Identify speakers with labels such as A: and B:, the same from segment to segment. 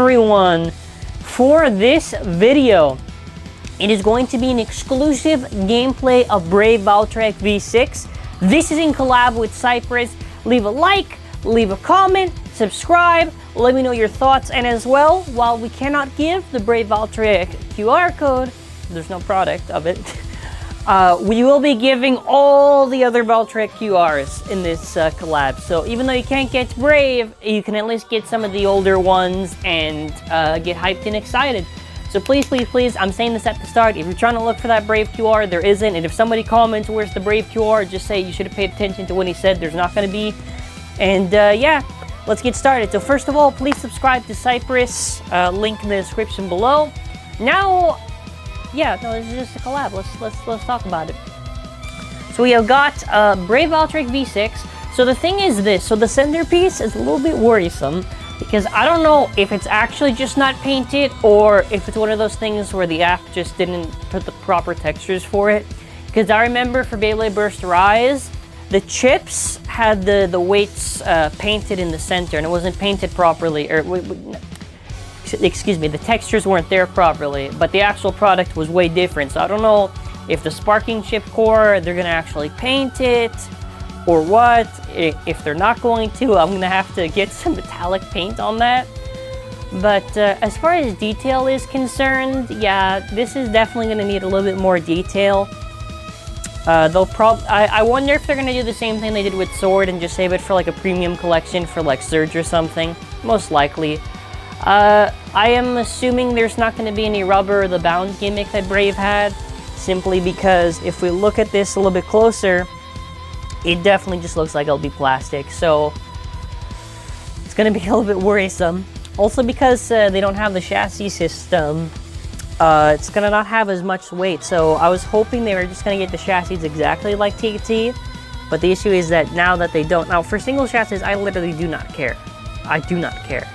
A: everyone for this video. It is going to be an exclusive gameplay of Brave Valtryek V6. This is in collab with Cypress. Leave a like, leave a comment, subscribe, let me know your thoughts, and as well, while we cannot give the Brave Valtryek QR code, there's no product of it, we will be giving all the other Valtryek QRs in this collab. So even though you can't get Brave, you can at least get some of the older ones and get hyped and excited. So please, please, please, I'm saying this at the start, if you're trying to look for that Brave QR, there isn't. And if somebody comments, where's the Brave QR, just say you should have paid attention to what he said, there's not going to be. And yeah, let's get started. So first of all, please subscribe to Cypress, link in the description below. Now, yeah, no, this is just a collab. Let's talk about it. So we have got Brave Valtryek V6. So the thing is this, so the centerpiece is a little bit worrisome because I don't know if it's actually just not painted or if it's one of those things where the app just didn't put the proper textures for it. Because I remember for Beyblade Burst Rise, the chips had the weights painted in the center and it wasn't painted properly, or excuse me, the textures weren't there properly, but the actual product was way different. So I don't know if the sparking chip core, they're gonna actually paint it or what. If they're not going to, I'm gonna have to get some metallic paint on that. But as far as detail is concerned, yeah, this is definitely gonna need a little bit more detail. I wonder if they're gonna do the same thing they did with Sword and just save it for like a premium collection for like Surge or something. Most likely. I am assuming there's not going to be any rubber or the bound gimmick that Brave had, simply because if we look at this a little bit closer, it definitely just looks like it'll be plastic, so it's going to be a little bit worrisome. Also because they don't have the chassis system, it's going to not have as much weight, so I was hoping they were just going to get the chassis exactly like TT, but the issue is that now that they don't, now for single chassis, I literally do not care. I do not care.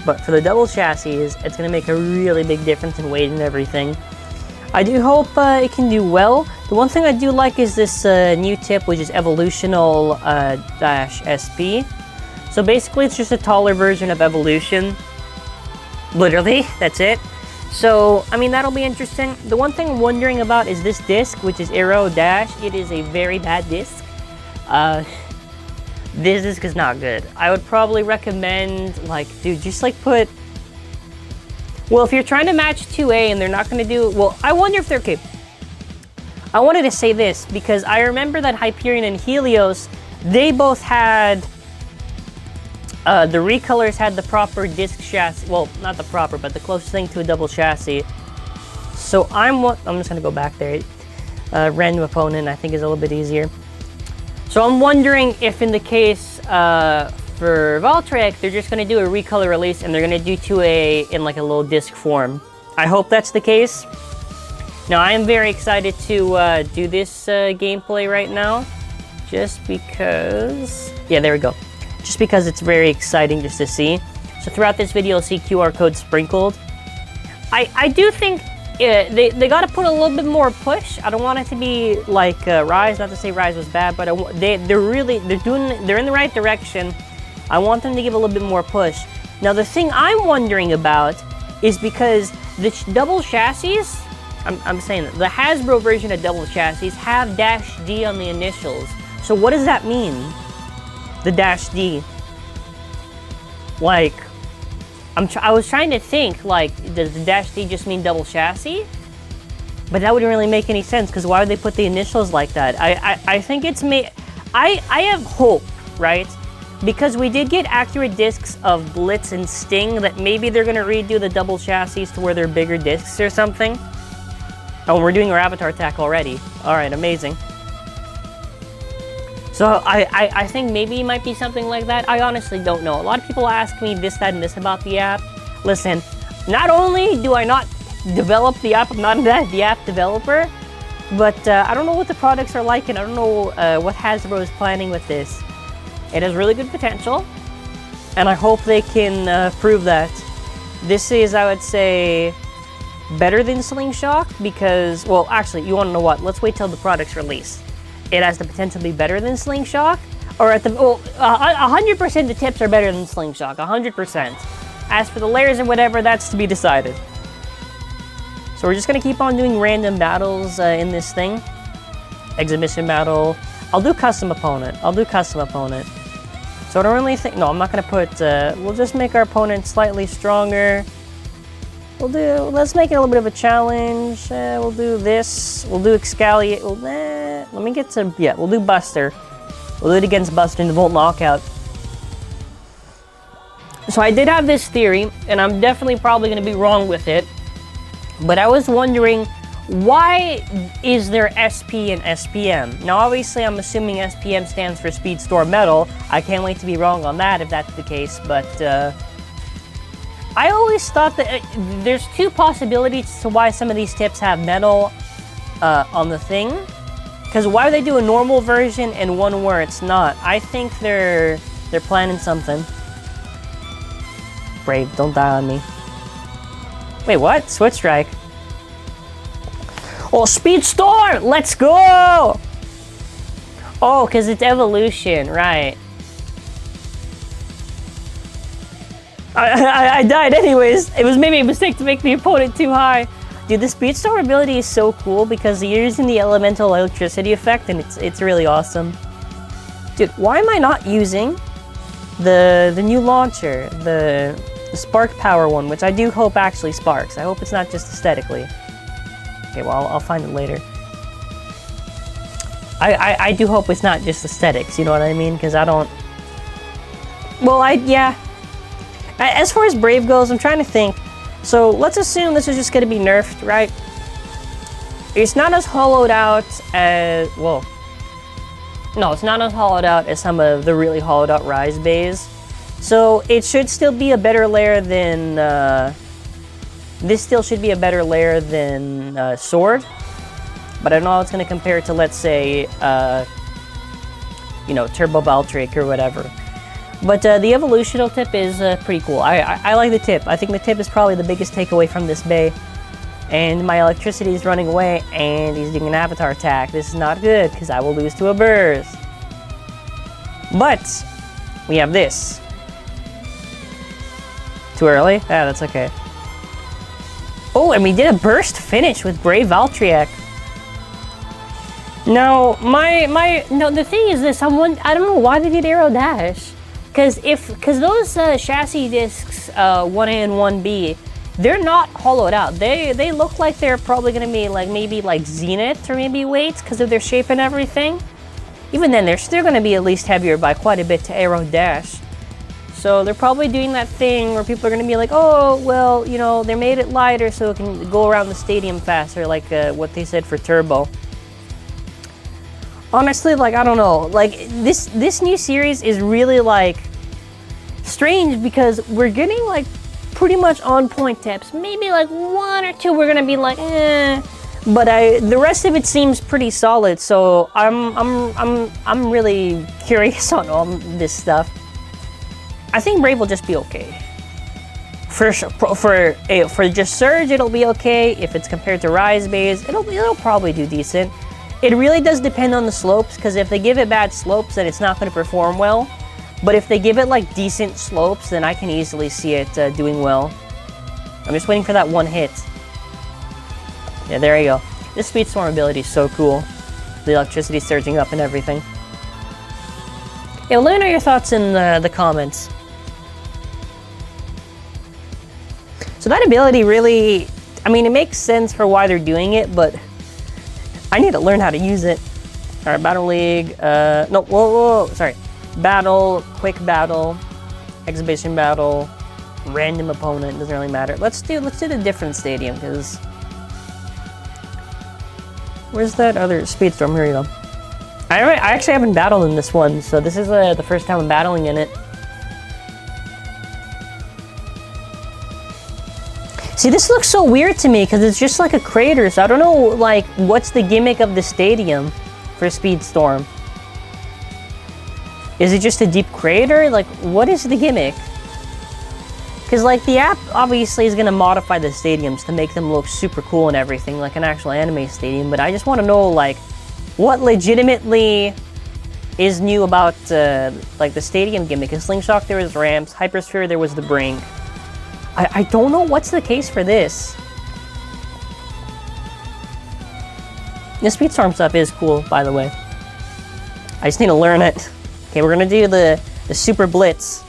A: But for the double chassis, it's going to make a really big difference in weight and everything. I do hope it can do well. The one thing I do like is this new tip, which is Evolutional-SP. So basically, it's just a taller version of Evolution. Literally, that's it. So, I mean, that'll be interesting. The one thing I'm wondering about is this disc, which is Aero Dash. It is a very bad disc. This disc is not good. I would probably recommend, like, dude, just like put... Well, if you're trying to match 2A and they're not going to do... Well, I wonder if they're... Okay. I wanted to say this because I remember that Hyperion and Helios, they both had... the recolors had the proper disc chassis. Well, not the proper, but the closest thing to a double chassis. So I'm just going to go back there. Random opponent, I think, is a little bit easier. So I'm wondering if in the case for Valtryek, they're just going to do a recolor release and they're going to do 2A in like a little disc form. I hope that's the case. Now I am very excited to do this gameplay right now. Just because... Yeah, there we go. Just because it's very exciting just to see. So throughout this video, you'll see QR codes sprinkled. I do think... they got to put a little bit more push. I don't want it to be like Rise. Not to say Rise was bad, but they're in the right direction. I want them to give a little bit more push. Now the thing I'm wondering about is because the double chassis, I'm saying that the Hasbro version of double chassis have -D on the initials. So what does that mean? The -D. Like. I was trying to think, like, does the -D just mean double chassis? But that wouldn't really make any sense, because why would they put the initials like that? I think it's I have hope, right? Because we did get accurate discs of Blitz and Sting, that maybe they're going to redo the double chassis to where they're bigger discs or something. Oh, we're doing our avatar attack already. Alright, amazing. So I think maybe it might be something like that. I honestly don't know. A lot of people ask me this, that, and this about the app. Listen, not only do I not develop the app, I'm not the app developer, but I don't know what the products are like, and I don't know what Hasbro is planning with this. It has really good potential, and I hope they can prove that. This is, I would say, better than Slingshot because, well, actually, you want to know what? Let's wait till the product's released. It has the potential to be better than Slingshot, or at the, well, 100% the tips are better than Slingshot, 100%. As for the layers and whatever, that's to be decided. So we're just gonna keep on doing random battles in this thing. Exhibition battle. I'll do custom opponent. So I don't really think, no, I'm not gonna put, we'll just make our opponent slightly stronger. Let's make it a little bit of a challenge. We'll do this. We'll do Excaliate. Let me get to, yeah, we'll do Buster. We'll do it against Buster in the Volt Knockout. So I did have this theory, and I'm definitely probably going to be wrong with it. But I was wondering, why is there SP and SPM? Now, obviously, I'm assuming SPM stands for Speedstorm Metal. I can't wait to be wrong on that if that's the case, but I always thought that there's two possibilities to why some of these tips have metal on the thing. Because why would they do a normal version and one where it's not? I think they're planning something. Brave, don't die on me. Wait, what? Switch Strike. Oh, Speedstorm! Let's go! Oh, because it's evolution, right. I died anyways. It was maybe a mistake to make the opponent too high. Dude, the Speedstorm ability is so cool because you're using the elemental electricity effect and it's really awesome. Dude, why am I not using the new launcher, the spark power one, which I do hope actually sparks. I hope it's not just aesthetically. Okay, well, I'll find it later. I do hope it's not just aesthetics, you know what I mean? Because I don't... Well, yeah. As far as Brave goes, I'm trying to think. So, let's assume this is just going to be nerfed, right? It's not as hollowed out as... Well... No, it's not as hollowed out as some of the really hollowed out Rise bays. So, it should still be a better layer than... this still should be a better layer than Sword. But I don't know how it's going to compare to, let's say, you know, Turbo Valtryek or whatever. But the evolutional tip is pretty cool. I like the tip. I think the tip is probably the biggest takeaway from this bay. And my electricity is running away, and he's doing an avatar attack. This is not good, because I will lose to a burst. But, we have this. Too early? Yeah, that's okay. Oh, and we did a burst finish with Brave Valtryek. No, no, the thing is this, I don't know why they did Aero Dash. Because those chassis discs, 1A and 1B, they're not hollowed out. They look like they're probably going to be like maybe like Zenith or maybe weights because of their shape and everything. Even then, they're still going to be at least heavier by quite a bit to Aero Dash. So they're probably doing that thing where people are going to be like, oh, well, you know, they made it lighter so it can go around the stadium faster, like what they said for Turbo. Honestly, like, I don't know. Like, this new series is really, like, strange because we're getting, like, pretty much on-point tips. Maybe, like, one or two we're gonna be like, eh. But the rest of it seems pretty solid, so I'm really curious on all this stuff. I think Brave will just be okay. For just Surge, it'll be okay. If it's compared to Rise Bays, it'll probably do decent. It really does depend on the slopes, because if they give it bad slopes, then it's not going to perform well. But if they give it, like, decent slopes, then I can easily see it doing well. I'm just waiting for that one hit. Yeah, there you go. This Speedstorm ability is so cool. The electricity surging up and everything. Yeah, let me know your thoughts in the comments. So that ability really... I mean, it makes sense for why they're doing it, but... I need to learn how to use it. Alright, Battle League, no, whoa, sorry. Battle, Quick Battle, Exhibition Battle, Random Opponent, doesn't really matter. Let's do the different stadium, because... Where's that other Speedstorm? Here you go. I actually haven't battled in this one, so this is the first time I'm battling in it. See, this looks so weird to me because it's just like a crater, so I don't know, like, what's the gimmick of the stadium for Speedstorm? Is it just a deep crater? Like, what is the gimmick? Because, like, the app obviously is going to modify the stadiums to make them look super cool and everything, like an actual anime stadium, but I just want to know, like, what legitimately is new about, like, the stadium gimmick. In Slingshock, there was ramps. Hypersphere, there was the brink. I don't know what's the case for this. The Speedstorm stuff is cool, by the way. I just need to learn it. Okay, we're gonna do the Super Blitz.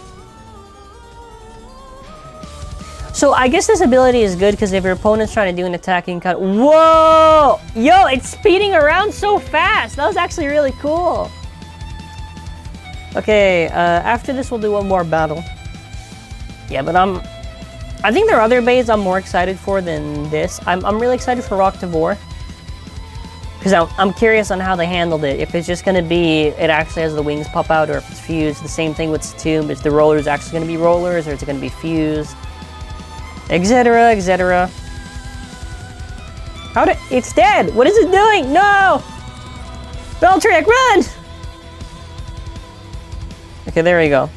A: So I guess this ability is good because if your opponent's trying to do an attacking cut, whoa! Yo, it's speeding around so fast. That was actually really cool. Okay, after this we'll do one more battle. Yeah, but I think there are other bays I'm more excited for than this. I'm really excited for Roktavor. Because I'm curious on how they handled it. If it's just going to be, it actually has the wings pop out, or if it's fused. The same thing with Satomb. Is the rollers actually going to be rollers, or is it going to be fused? Etc, etc. It's dead! What is it doing? No! Valtryek, run! Okay, there we go.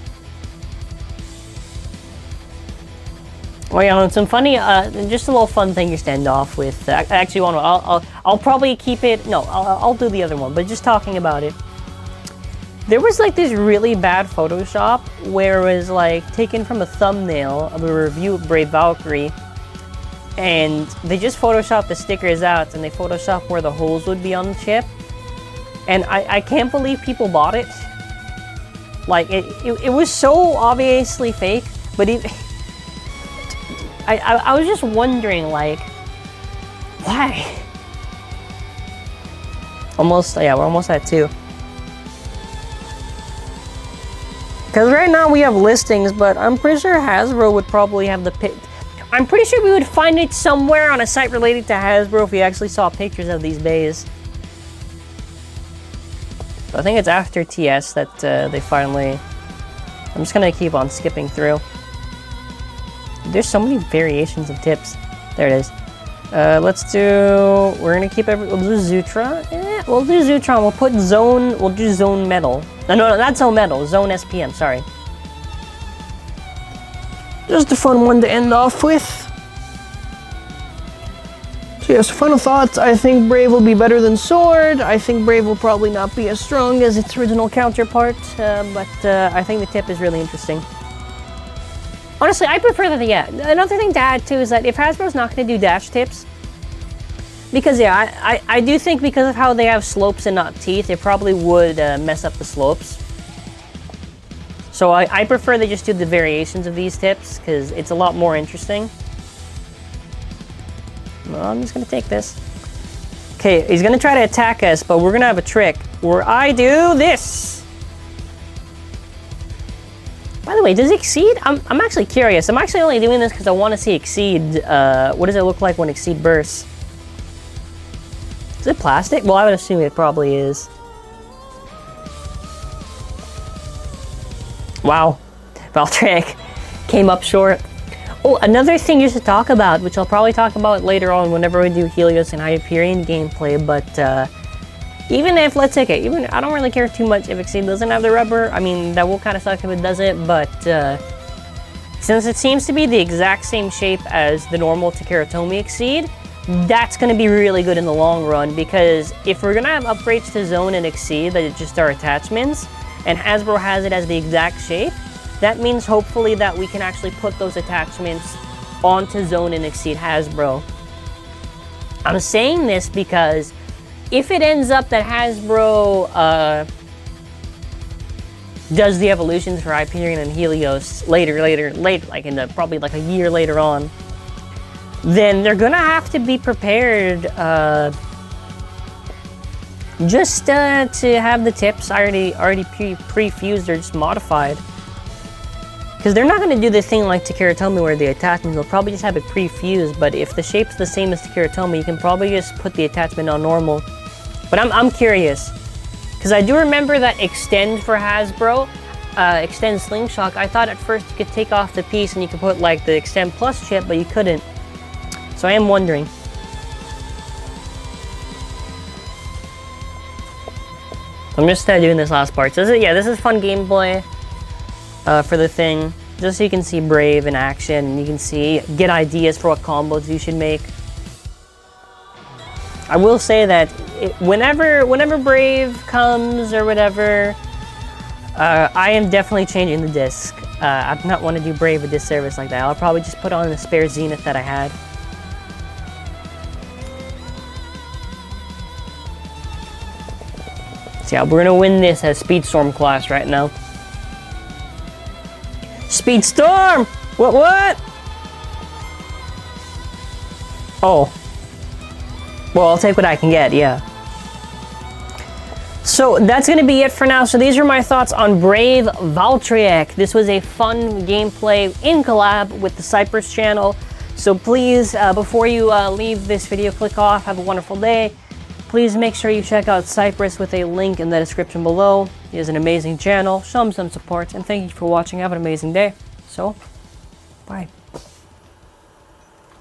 A: Oh yeah, some funny, just a little fun thing to stand off with. Actually, I'll probably keep it. No, I'll do the other one. But just talking about it, there was like this really bad Photoshop where it was like taken from a thumbnail of a review of Brave Valkyrie, and they just photoshopped the stickers out, and they photoshopped where the holes would be on the chip, and I can't believe people bought it. Like it was so obviously fake, but I was just wondering, like, why? Almost, yeah, we're almost at 2. Because right now we have listings, but I'm pretty sure Hasbro would probably have the pic. I'm pretty sure we would find it somewhere on a site related to Hasbro if we actually saw pictures of these bays. So I think it's after TS that they finally... I'm just gonna keep on skipping through. There's so many variations of tips. There it is. Let's do... We're gonna keep we'll do Zutra. We'll do Zutra. We'll put Zone... We'll do Zone Metal. No, not Zone Metal. Zone-SPM, sorry. Just a fun one to end off with. So yes, final thoughts. I think Brave will be better than Sword. I think Brave will probably not be as strong as its original counterpart. But I think the tip is really interesting. Honestly, I prefer that, yeah. Another thing to add, too, is that if Hasbro's not going to do dash tips, because, yeah, I do think because of how they have slopes and not teeth, it probably would mess up the slopes. So I prefer they just do the variations of these tips, because it's a lot more interesting. Well, I'm just going to take this. Okay, he's going to try to attack us, but we're going to have a trick where I do this. By the way, does Exceed? I'm actually curious. I'm actually only doing this because I want to see Exceed. What does it look like when Exceed bursts? Is it plastic? Well, I would assume it probably is. Wow. Valtryek came up short. Oh, another thing you should talk about, which I'll probably talk about later on whenever we do Helios and Hyperion gameplay, but even if, let's take it, even I don't really care too much if Exceed doesn't have the rubber. I mean, that will kind of suck if it doesn't, but since it seems to be the exact same shape as the normal Takeratomi Exceed, that's going to be really good in the long run, because if we're going to have upgrades to Zone and Exceed that just are attachments, and Hasbro has it as the exact shape, that means hopefully that we can actually put those attachments onto Zone and Exceed Hasbro. I'm saying this because if it ends up that Hasbro does the evolutions for Hyperion and Helios later, like in probably like a year later on, then they're gonna have to be prepared just to have the tips already pre-fused or just modified. Because they're not going to do the thing like Takeratomi where the attachments will probably just have it pre-fused, but if the shape's the same as Takeratomi, you can probably just put the attachment on normal. But I'm curious, because I do remember that Extend for Hasbro, Extend Slingshot, I thought at first you could take off the piece and you could put like the Extend Plus chip, but you couldn't. So I am wondering. I'm just doing this last part. So this is fun gameplay. For the thing, just so you can see Brave in action, and you can get ideas for what combos you should make. I will say that whenever Brave comes or whatever, I am definitely changing the disc. I do not want to do Brave a disservice like that. I'll probably just put on the spare Zenith that I had. So yeah, we're gonna win this as Speedstorm class right now. Speedstorm! What? Oh. Well, I'll take what I can get, yeah. So that's going to be it for now. So these are my thoughts on Brave Valtryek. This was a fun gameplay in collab with the Cypress channel. So please, before you leave this video, click off. Have a wonderful day. Please make sure you check out Cypress with a link in the description below. He has an amazing channel. Show him some support. And thank you for watching. Have an amazing day. So, bye.